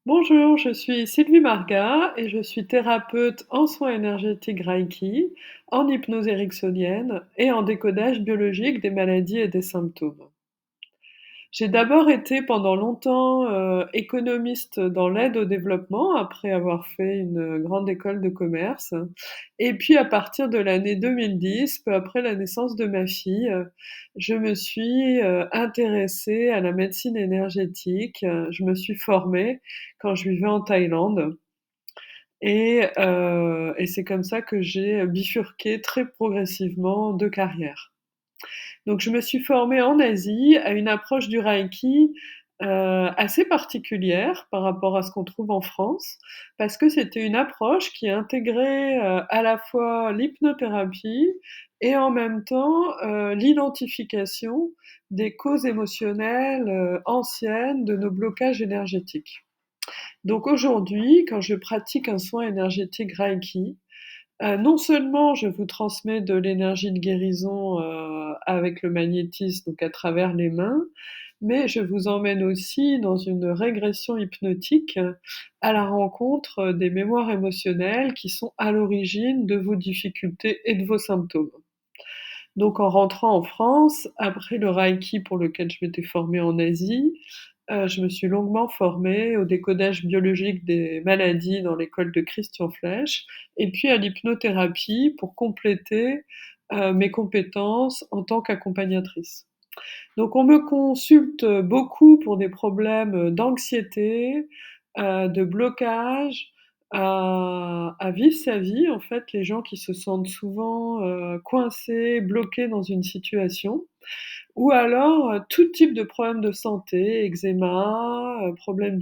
Bonjour, je suis Sylvie Marga et je suis thérapeute en soins énergétiques Reiki, en hypnose ericksonienne et en décodage biologique des maladies et des symptômes. J'ai d'abord été pendant longtemps économiste dans l'aide au développement après avoir fait une grande école de commerce. Et puis à partir de l'année 2010, peu après la naissance de ma fille, je me suis intéressée à la médecine énergétique. Je me suis formée quand je vivais en Thaïlande. Et c'est comme ça que j'ai bifurqué très progressivement de carrière. Donc je me suis formée en Asie à une approche du Reiki assez particulière par rapport à ce qu'on trouve en France, parce que c'était une approche qui intégrait à la fois l'hypnothérapie et en même temps l'identification des causes émotionnelles anciennes de nos blocages énergétiques. Donc aujourd'hui, quand je pratique un soin énergétique Reiki, non seulement je vous transmets de l'énergie de guérison avec le magnétisme, donc à travers les mains, mais je vous emmène aussi dans une régression hypnotique à la rencontre des mémoires émotionnelles qui sont à l'origine de vos difficultés et de vos symptômes. Donc en rentrant en France, après le Reiki pour lequel je m'étais formée en Asie, je me suis longuement formée au décodage biologique des maladies dans l'école de Christian Flech et puis à l'hypnothérapie pour compléter, mes compétences en tant qu'accompagnatrice. Donc on me consulte beaucoup pour des problèmes d'anxiété, de blocage, à vivre sa vie, en fait, les gens qui se sentent souvent, coincés, bloqués dans une situation ou alors, tout type de problèmes de santé, eczéma, problèmes